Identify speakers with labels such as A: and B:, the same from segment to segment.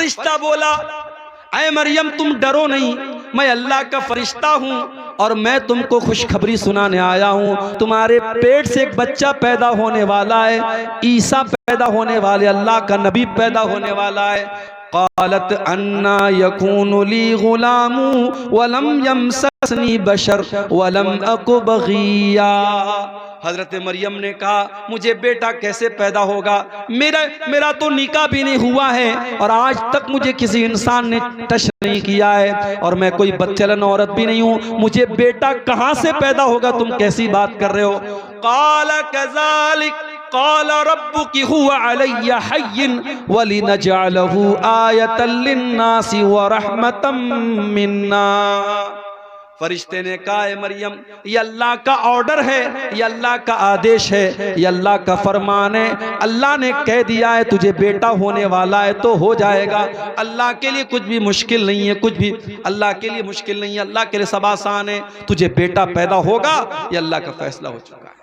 A: फरिश्ता बोला, ऐ मरियम तुम डरो नहीं, मैं अल्लाह का फरिश्ता हूँ और मैं तुमको खुशखबरी सुनाने आया हूँ। तुम्हारे पेट से एक बच्चा पैदा होने वाला है, ईसा पैदा होने वाले, अल्लाह का नबी पैदा होने वाला है। क़ालत अन्ना यकूनु ली गुलामु वलम यमससनी बशर वलम अकु बग़िया। हजरत मरियम ने कहा मुझे बेटा कैसे पैदा होगा, मेरा तो निकाह भी नहीं हुआ है और आज तक मुझे किसी इंसान ने टच नहीं किया है और मैं कोई बच्चलन औरत भी नहीं हूँ, मुझे बेटा कहाँ से पैदा होगा, तुम कैसी बात कर रहे हो। क़ाल कज़ालिक क़ाल रब्बुकी हुवा अलय्या हय्यिन वलिनजअलहु आयतल लिन्नासि व रहमतम मिन्ना। फरिश्ते ने कहा है मरियम ये अल्लाह का ऑर्डर है, ये अल्लाह का आदेश है, ये अल्लाह का फरमान है। अल्लाह ने कह दिया है तुझे बेटा होने वाला है तो हो जाएगा। अल्लाह के लिए कुछ भी मुश्किल नहीं है, कुछ भी अल्लाह के लिए मुश्किल नहीं है, अल्लाह के लिए सब आसान है। तुझे बेटा पैदा होगा, ये अल्लाह का फैसला हो चुका है।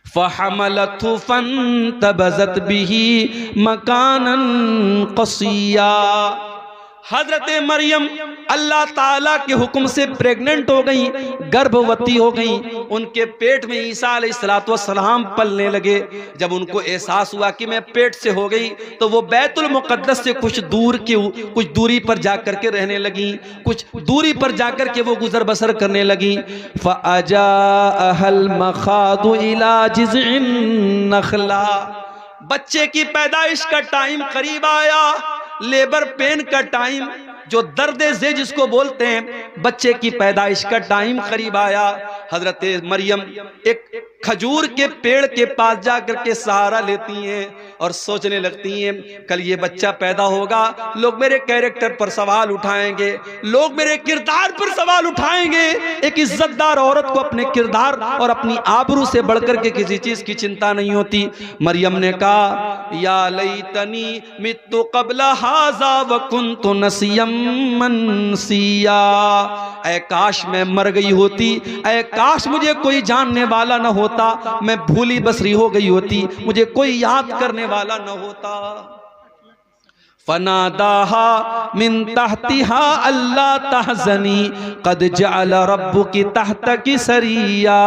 A: फ़हमलतहु फ़ंतबज़त बिही मकानन क़सिया। हजरत मरियम अल्लाह ताला के हुक्म से प्रेग्नेंट हो गई, गर्भवती हो गई। उनके पेट में ईसा अलैहिस्सलाम पलने लगे। जब उनको एहसास हुआ कि मैं पेट से हो गई तो वो बैतुल मुक़द्दस से कुछ दूरी पर जाकर के रहने लगी, कुछ दूरी पर जाकर के वो गुजर बसर करने लगी। फ़अजाअहल मख़ादु इला जिज़इन नख़ला। बच्चे की पैदाइश का टाइम करीब आया, लेबर पेन का टाइम, जो दर्द ज़े जिसको बोलते हैं, बच्चे की पैदाइश का टाइम करीब आया। हजरत मरियम एक खजूर के पेड़ के पास जाकर के सहारा लेती हैं और सोचने लगती हैं कल ये बच्चा पैदा होगा, लोग मेरे कैरेक्टर पर सवाल उठाएंगे, लोग मेरे किरदार पर सवाल उठाएंगे। एक इज्जतदार औरत को अपने किरदार और अपनी आबरू से बढ़कर के किसी चीज की चिंता नहीं होती। मरियम ने कहा या लैतनी मित्तु क़ब्ल हाज़ा व कुन्तु नसियम मनसिया। ऐ काश मैं मर गई होती, ऐ काश मुझे कोई जानने वाला न होता, मैं भूली बसरी हो गई होती, मुझे कोई याद करने वाला न होता। फनादाहा मिन तहतिहा अल्ला तहज़नी क़द जअल रब्बुकी तहतकी सरिया।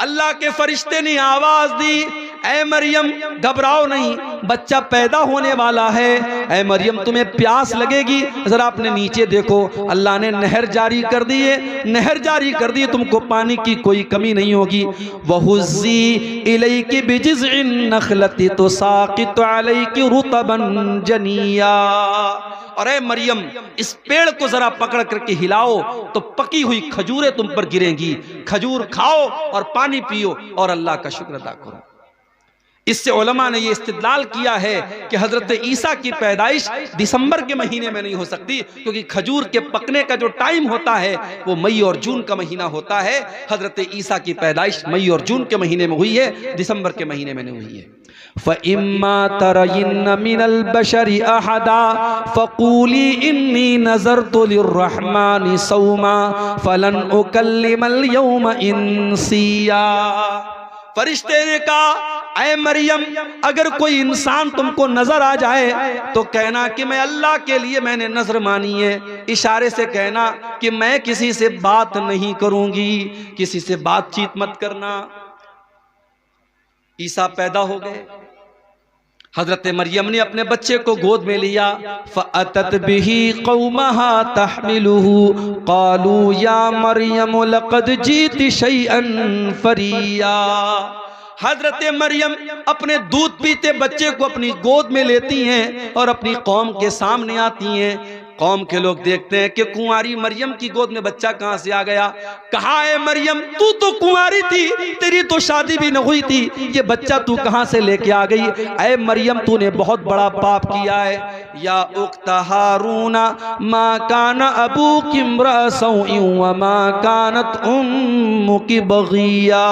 A: अल्लाह के फरिश्ते ने आवाज दी, ऐ मरियम घबराओ नहीं, बच्चा पैदा होने वाला है। ऐ मरियम तुम्हें प्यास लगेगी, जरा अपने नीचे देखो, अल्लाह ने नहर जारी कर दी है, नहर जारी कर दी, तुमको पानी की कोई कमी नहीं होगी। वहुज़्ज़ी इलैकी बिजिज़इन नख़लति तुसाक़ितु अलैकी रुतबन जनिया। और ऐ मरियम इस पेड़ को जरा पकड़ करके हिलाओ तो पकी हुई खजूरें तुम पर गिरेंगी, खजूर खाओ और पानी पियो और अल्लाह का शुक्र अदा करो। इससे उलमा ने ये इस्तिदलाल किया है कि हजरत ईसा की पैदाइश दिसंबर के महीने में नहीं हो सकती, क्योंकि खजूर के पकने का जो टाइम होता है वो मई और जून का महीना होता है। हजरत ईसा की पैदाइश मई और जून के महीने में हुई है, दिसंबर के महीने में नहीं हुई है। फ़इम्मा तरयिन्न मिनल बशरि अहदा फ़क़ूली इन्नी नज़रतु लिर्रहमानि सौमा फ़लन उकल्लिमल यौमा इंसिया। फरिश्ते ने कहा ऐ मरियम अगर कोई इंसान तुमको नजर आ जाए तो कहना कि मैं अल्लाह के लिए मैंने नजर मानी है, इशारे से कहना कि मैं किसी से बात नहीं करूंगी, किसी से बातचीत मत करना। ईसा पैदा हो गए, हजरत मरियम ने अपने बच्चे को गोद में लिया। फ़अतत बिही क़ौमहा तहमिलुहु क़ालू या मरियम लक़द जीति शैअन फ़रिया। हजरत मरियम अपने दूध पीते बच्चे को अपनी गोद में लेती हैं और अपनी कौम के सामने आती हैं। कौम के लोग देखते हैं कि कुंवारी मरियम की गोद में बच्चा कहां से आ गया। कहा है मरियम तू तो कुंवारी थी, तेरी तो शादी भी न हुई थी, ये बच्चा तू कहां से लेके आ गई। ऐ मरियम तूने बहुत बड़ा पाप किया है। या उख्त हारूना मा काना अबूकी इम्रा सौइन व मा कानत उम्मुकी बगिया।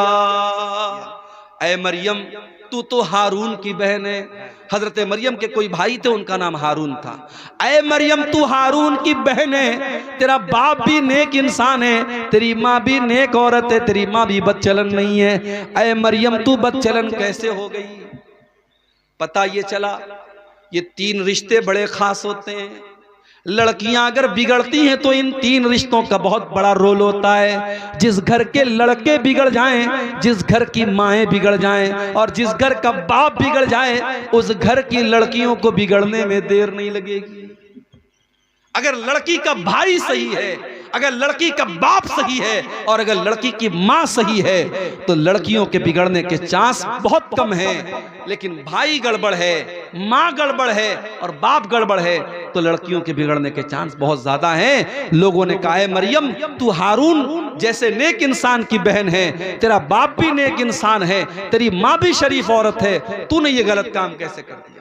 A: ऐ मरियम तू तो हारून की बहन है। हजरत मरियम के कोई भाई थे, उनका नाम हारून था। ऐ मरियम तू हारून की बहन है, तेरा बाप भी नेक इंसान है, तेरी माँ भी नेक औरत है, तेरी माँ भी बदचलन नहीं है। ऐ मरियम तू बदचलन कैसे हो गई। पता ये चला ये 3 रिश्ते बड़े खास होते हैं। लड़कियां अगर बिगड़ती हैं तो इन 3 रिश्तों का बहुत बड़ा रोल होता है। जिस घर के लड़के बिगड़ जाएं, जिस घर की माएँ बिगड़ जाएं और जिस घर का बाप बिगड़ जाए, उस घर की लड़कियों को बिगड़ने में देर नहीं लगेगी। अगर लड़की का भाई सही है, अगर लड़की का बाप सही है और अगर लड़की की माँ सही है तो लड़कियों के बिगड़ने के चांस बहुत कम हैं। लेकिन भाई गड़बड़ है, माँ गड़बड़ है और बाप गड़बड़ है तो लड़कियों के बिगड़ने के चांस बहुत ज्यादा हैं। लोगों ने कहा है मरियम तू हारून जैसे नेक इंसान की बहन है, तेरा बाप भी नेक इंसान है, तेरी माँ भी शरीफ औरत है, तूने ये गलत काम कैसे कर दिया।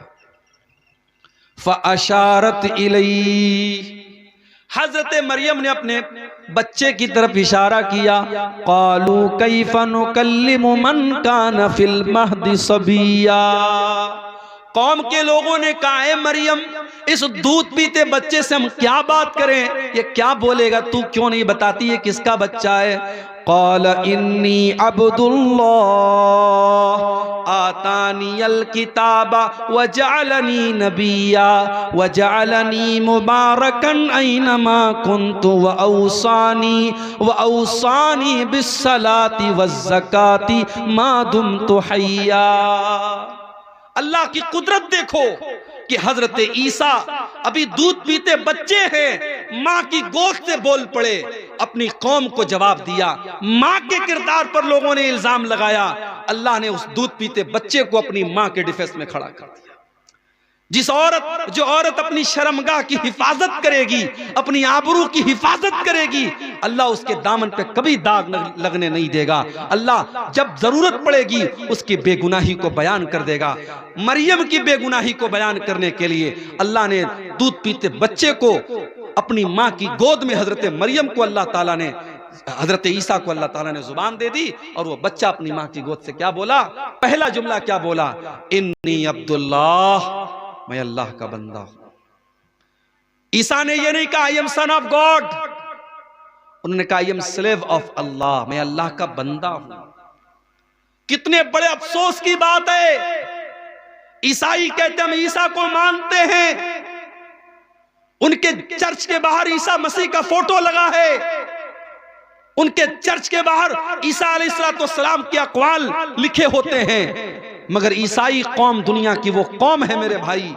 A: फ़अशारत इलैहि, हजरत मरियम ने अपने बच्चे की तरफ इशारा किया। क़ालू कैफ़ नुकल्लिमु मन कान फिल महदि सबिया, कौम के लोगों ने कहा है मरियम इस दूध पीते बच्चे से हम क्या बात करें, ये क्या बोलेगा, तू क्यों नहीं बताती है किसका बच्चा है। क़ाल इन्नी अब्दुल्लाह आतानियल किताबा व जअलनी नबिया व जअलनी मुबारकन ऐनमा कुन्तु व औसानी बिस्सलाति वज़्ज़काति मा दुम्तु हय्या। अल्लाह की कुदरत देखो कि हजरत ईसा अभी दूध पीते बच्चे हैं, माँ की गोद से बोल पड़े, अपनी कौम को जवाब दिया। माँ के किरदार पर लोगों ने इल्जाम लगाया, अल्लाह ने उस दूध पीते बच्चे को अपनी माँ के डिफेंस में खड़ा कर दिया। जो औरत अपनी शर्मगाह की हिफाजत करेगी, अपनी आबरू की हिफाजत करेगी, अल्लाह उसके दामन पे कभी दाग लगने नहीं देगा। अल्लाह जब जरूरत पड़ेगी उसकी बेगुनाही को बयान कर देगा। मरियम की बेगुनाही को बयान करने के लिए अल्लाह ने दूध पीते बच्चे को अपनी माँ की गोद में हजरत मरियम को अल्लाह ताला ने, हजरत ईसा को अल्लाह ताला ने जुबान दे दी और वो बच्चा अपनी माँ की गोद से क्या बोला, पहला जुमला क्या बोला, इन्नी अब्दुल्लाह, मैं अल्लाह का बंदा हूं। ईसा ने यह नहीं कहा I am son of God, उन्होंने कहा आई एम स्लेव ऑफ अल्लाह, मैं अल्लाह का बंदा हूं। कितने बड़े अफसोस की बात है, ईसाई कहते हम ईसा को मानते हैं, उनके चर्च के बाहर ईसा मसीह का फोटो लगा है, उनके चर्च के बाहर ईसा अलैहिस्सलाम के अक़वाल लिखे होते हैं, मगर ईसाई कौम दुनिया की वो कौम है मेरे भाई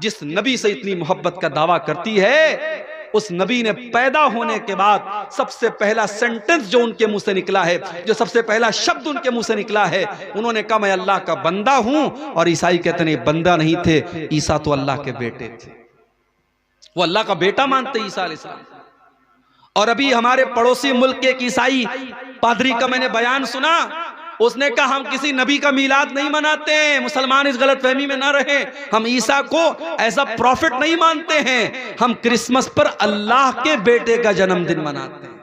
A: जिस नबी से इतनी मोहब्बत का दावा करती है। उस नबी ने पैदा होने के बाद सबसे पहला सेंटेंस जो उनके मुंह से निकला है, जो सबसे पहला शब्द उनके मुंह से निकला है, उन्होंने कहा मैं अल्लाह का बंदा हूं। और ईसाई कहते नहीं, बंदा नहीं थे, ईसा तो अल्लाह के बेटे थे, वो अल्लाह का बेटा मानते ईसा अलैहिस्सलाम। और अभी हमारे पड़ोसी मुल्क के एक ईसाई पादरी का मैंने बयान सुना, उसने कहा हम किसी नबी का मीलाद नहीं मनाते हैं, मुसलमान इस गलतफहमी में ना रहे, हम ईसा को एज अ प्रॉफिट नहीं मानते हैं, हम क्रिसमस पर अल्लाह के बेटे का जन्मदिन मनाते हैं,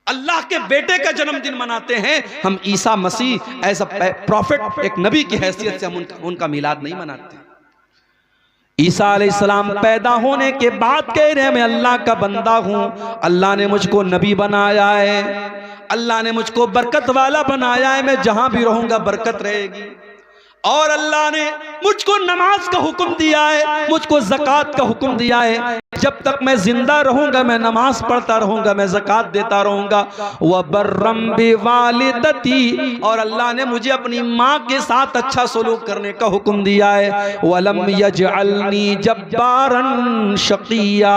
A: अल्लाह के बेटे का जन्मदिन मनाते हैं, हम Isa Masih as a profit एक नबी की हैसियत से हम उनका मीलाद नहीं मनाते। ईसा अलैहिस्सलाम पैदा होने के बाद कह रहे हैं मैं अल्लाह का बंदा हूं, अल्लाह ने मुझको नबी बनाया है, अल्लाह ने मुझको बरकत वाला बनाया है, मैं जहां भी रहूंगा बरकत रहेगी। और अल्लाह ने मुझको नमाज का हुक्म दिया है, मुझको ज़कात का हुक्म दिया है, जब तक मैं जिंदा रहूंगा मैं नमाज पढ़ता रहूंगा, मैं ज़कात देता रहूंगा। व बर्रम बिवालिदती, और अल्लाह ने मुझे अपनी माँ के साथ अच्छा सलूक करने का हुक्म दिया है। वलम यजअलनी जब्बारन शकिया,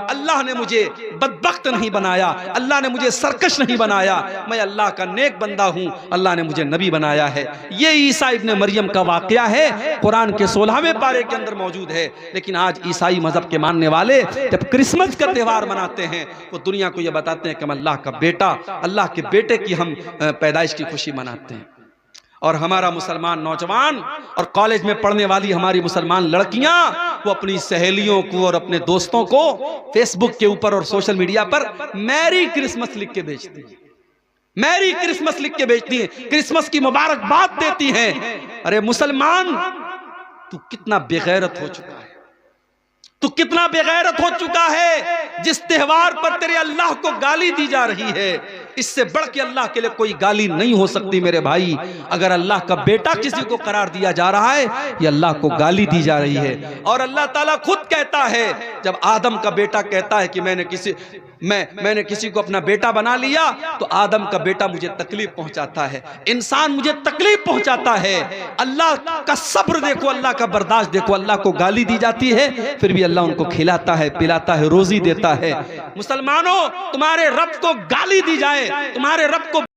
A: अल्लाह ने मुझे बदबख्त नहीं बनाया, अल्लाह ने मुझे सरकश नहीं बनाया, मैं अल्लाह का नेक बंदा हूँ, अल्लाह ने मुझे नबी बनाया है। ये ईसा इब्ने मरियम का वाकया है, कुरान के 16वें पारे के अंदर मौजूद है। लेकिन आज ईसाई मजहब के मानने वाले जब क्रिसमस का त्यौहार मनाते हैं वो दुनिया को ये बताते हैं कि हम अल्लाह का बेटा, अल्लाह के बेटे की हम पैदाइश की खुशी मनाते हैं। और हमारा मुसलमान नौजवान और कॉलेज में पढ़ने वाली हमारी मुसलमान लड़कियां वो अपनी सहेलियों को और अपने दोस्तों को फेसबुक के ऊपर और सोशल मीडिया पर मैरी क्रिसमस लिख के बेचती हैं, मैरी क्रिसमस लिख के बेचती हैं, क्रिसमस की मुबारकबाद देती हैं। अरे मुसलमान तू कितना बेगैरत हो चुका है, तू कितना बेगैरत हो चुका है, जिस त्योहार पर तेरे अल्लाह को गाली दी जा रही है, इससे बढ़ के अल्लाह के लिए कोई गाली नहीं हो सकती मेरे भाई। अगर अल्लाह का बेटा किसी को करार दिया जा रहा है, ये अल्लाह को गाली दी जा रही है। और अल्लाह ताला खुद कहता है, जब आदम का बेटा कहता है कि मैंने किसी को अपना बेटा बना लिया, तो आदम का बेटा मुझे तकलीफ पहुंचाता है, इंसान मुझे तकलीफ पहुंचाता है। अल्लाह का सब्र देखो, अल्लाह का बर्दाश्त देखो। अल्लाह को गाली दी जाती है, फिर भी अल्लाह उनको खिलाता है, पिलाता है, रोजी देता है। मुसलमानों, तुम्हारे रब को गाली दी जाए, तुम्हारे रब को